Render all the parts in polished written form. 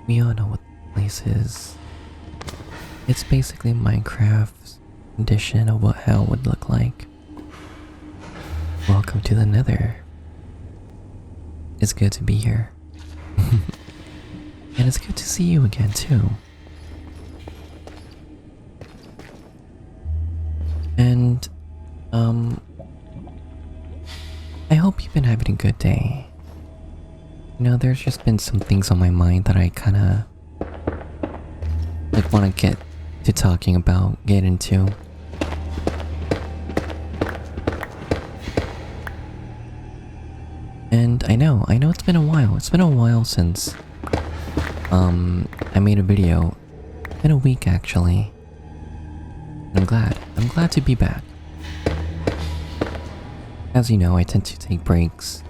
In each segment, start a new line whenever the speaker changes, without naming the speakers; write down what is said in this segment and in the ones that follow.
We all know what the place is. It's basically Minecraft's rendition of what hell would look like. Welcome to the Nether. It's good to be here. And it's good to see you again too. And, I hope you've been having a good day. You know, there's just been some things on my mind that I kinda want to get to talking about, get into. And I know it's been a while. It's been a while since I made a video. It's been a week actually. And I'm glad to be back. As you know, I tend to take breaks.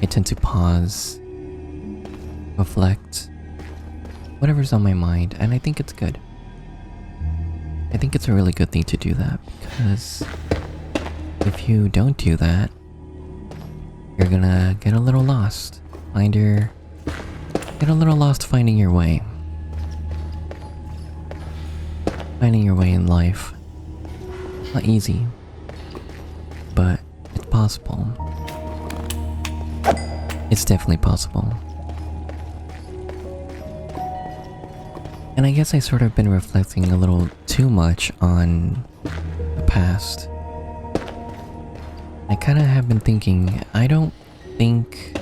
I tend to pause, reflect, whatever's on my mind, and I think it's good. I think it's a really good thing to do that, because if you don't do that, you're gonna get a little lost. Get a little lost finding your way. Finding your way in life. Not easy, but it's possible. It's definitely possible. And I guess I sort of been reflecting a little too much on the past. I kind of have been thinking, I don't think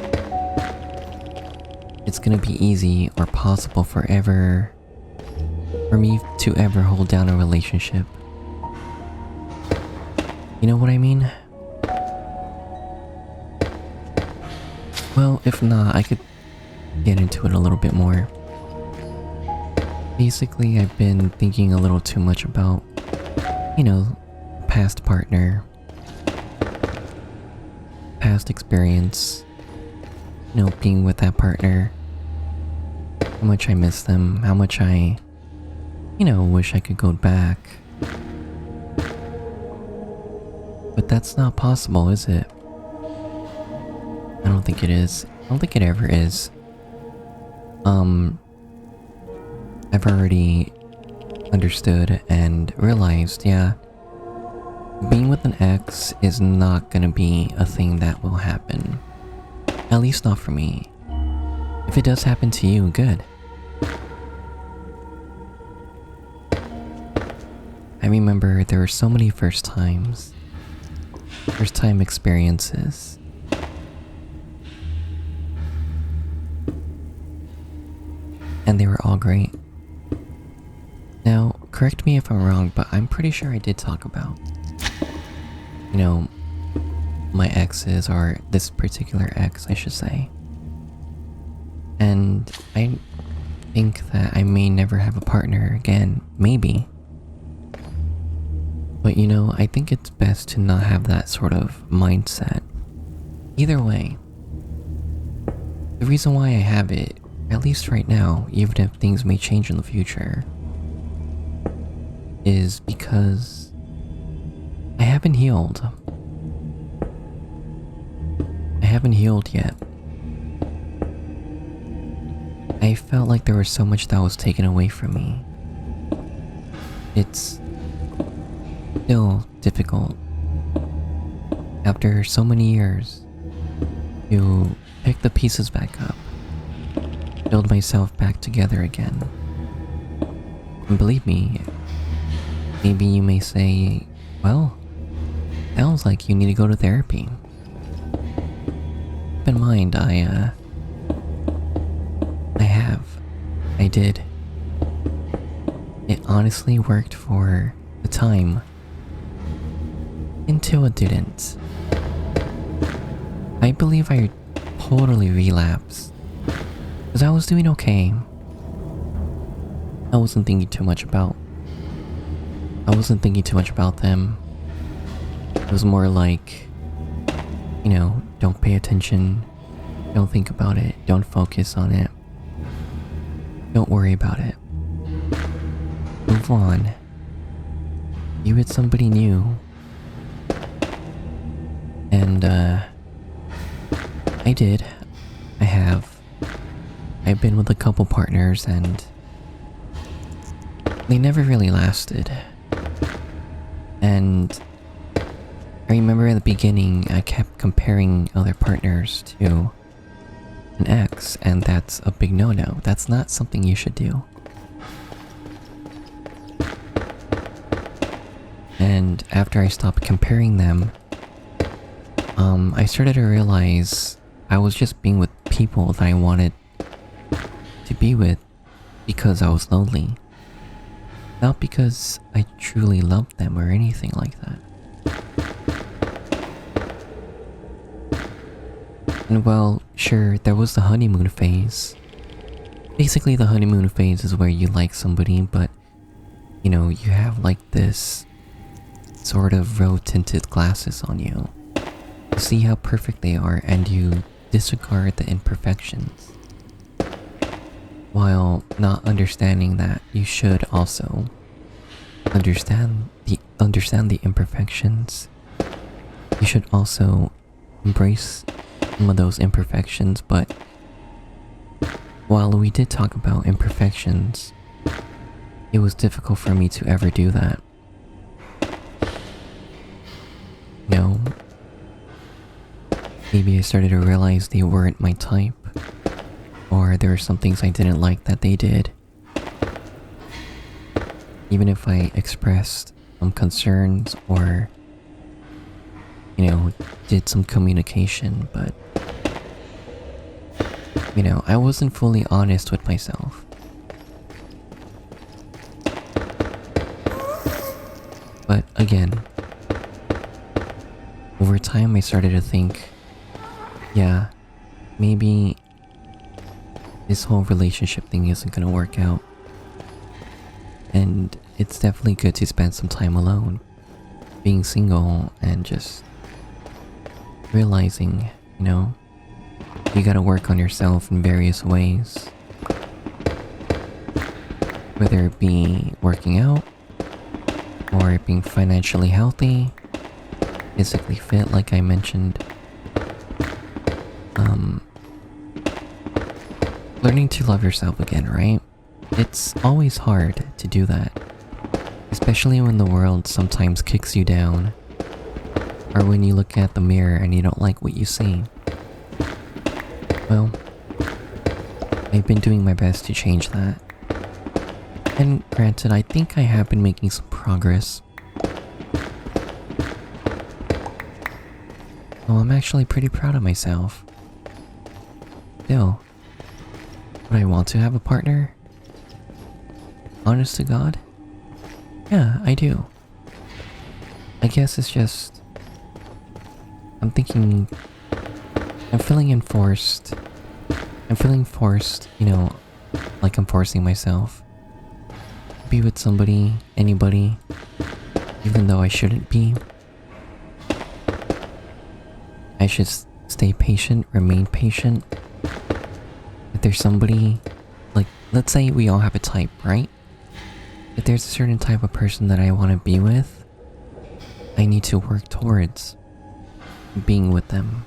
it's gonna be easy or possible for me to ever hold down a relationship. You know what I mean? Well, if not, I could get into it a little bit more. Basically, I've been thinking a little too much about, you know, past partner, past experience, you know, being with that partner, how much I miss them, how much I, you know, wish I could go back. But that's not possible, is it? I don't think it is. I don't think it ever is. I've already understood and realized, yeah, being with an ex is not gonna be a thing that will happen. At least not for me. If it does happen to you, good. I remember there were so many first time experiences. And they were all great. Now, correct me if I'm wrong, but I'm pretty sure I did talk about, you know, my exes, or this particular ex, I should say. And I think that I may never have a partner again, maybe. But you know, I think it's best to not have that sort of mindset. Either way, the reason why I have it, at least right now, even if things may change in the future, is because I haven't healed. I haven't healed yet. I felt like there was so much that was taken away from me. It's still difficult, after so many years, to pick the pieces back up, build myself back together again. And believe me, maybe you may say, well, sounds like you need to go to therapy. Keep in mind, I did. It honestly worked for the time, until it didn't. I believe I totally relapsed, because I was doing okay. I wasn't thinking too much about them. It was more like, you know, don't pay attention, don't think about it, don't focus on it, don't worry about it. Move on. You with somebody new. And I did. I I've been with a couple partners and they never really lasted. And I remember at the beginning I kept comparing other partners to an ex, and that's a big no-no. That's not something you should do. And after I stopped comparing them, I started to realize I was just being with people that I wanted to be with because I was lonely. Not because I truly loved them or anything like that. And well, sure, there was the honeymoon phase. Basically, the honeymoon phase is where you like somebody, but you know, you have like this sort of rose-tinted glasses on you. You see how perfect they are and you disregard the imperfections. While not understanding that you should also understand the imperfections. You should also embrace some of those imperfections, but while we did talk about imperfections, it was difficult for me to ever do that. You know, maybe I started to realize they weren't my type, or there were some things I didn't like that they did. Even if I expressed some concerns or, you know, did some communication, but, you know, I wasn't fully honest with myself. But again, over time I started to think, yeah, maybe this whole relationship thing isn't gonna work out. And it's definitely good to spend some time alone, being single and just realizing, you know, you gotta work on yourself in various ways. Whether it be working out, or being financially healthy, physically fit like I mentioned. Learning to love yourself again, right? It's always hard to do that. Especially when the world sometimes kicks you down. Or when you look at the mirror and you don't like what you see. Well, I've been doing my best to change that. And granted, I think I have been making some progress. Well, I'm actually pretty proud of myself. Still, would I want to have a partner? Honest to God? Yeah, I do. I guess it's just... I'm feeling forced, you know, like I'm forcing myself. Be with somebody, anybody, even though I shouldn't be. I should stay patient, remain patient. If there's somebody, like, let's say we all have a type, right? If there's a certain type of person that I want to be with, I need to work towards being with them.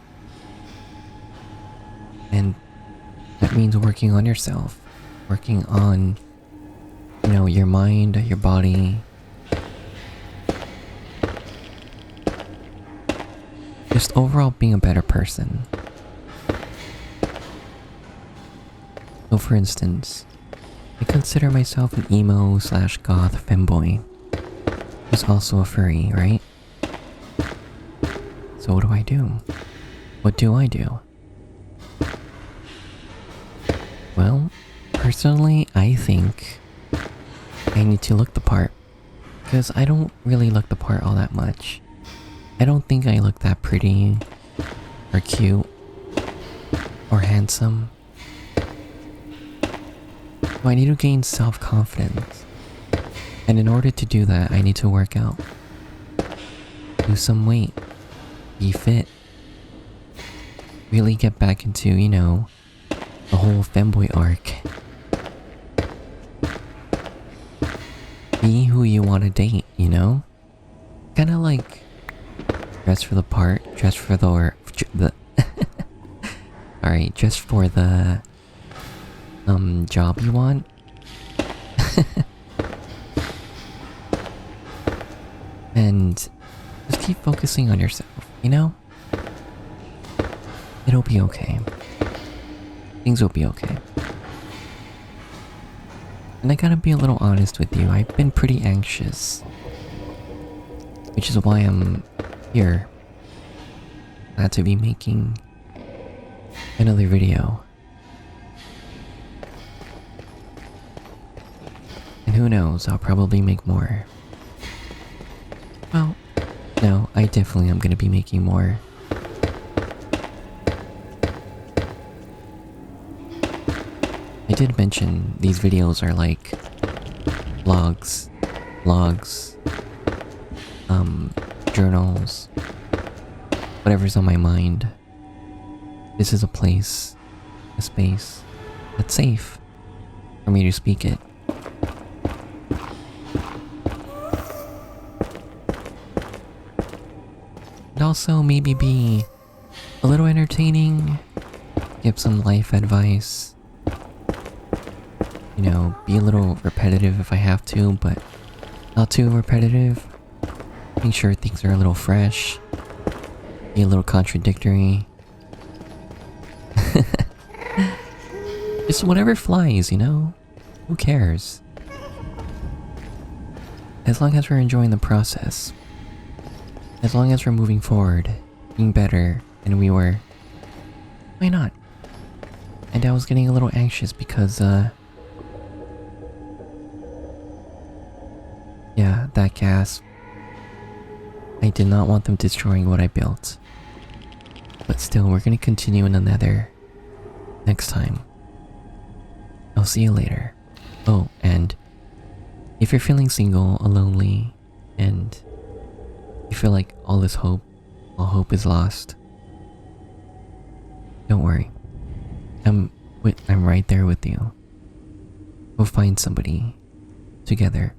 And that means working on yourself, working on, you know, your mind, your body. Just overall being a better person. So for instance, I consider myself an emo/goth femboy who's also a furry, right? So what do I do? What do I do? Well, personally, I think I need to look the part. Because I don't really look the part all that much. I don't think I look that pretty, or cute, or handsome. So I need to gain self-confidence. And in order to do that, I need to work out. Lose some weight. Be fit. Really get back into, you know, the whole femboy arc. Be who you want to date, you know? Kinda like dress for the part, dress for the Alright, dress for the job you want. And just keep focusing on yourself, you know? It'll be okay. Things will be okay. And I gotta be a little honest with you, I've been pretty anxious. Which is why I'm here. Glad to be making another video. And who knows, I'll probably make more. Well, no, I definitely am gonna be making more. I did mention these videos are like vlogs, journals, whatever's on my mind. This is a place, a space that's safe for me to speak it. And also maybe be a little entertaining, give some life advice. You know, be a little repetitive if I have to, but not too repetitive. Make sure things are a little fresh. Be a little contradictory. Just whatever flies, you know? Who cares? As long as we're enjoying the process. As long as we're moving forward, being better than we were. Why not? And I was getting a little anxious because, yeah, that gas. I did not want them destroying what I built. But still, we're gonna continue in another next time. I'll see you later. Oh, and if you're feeling single or lonely and you feel like all hope is lost, don't worry. I'm right there with you. We'll find somebody together.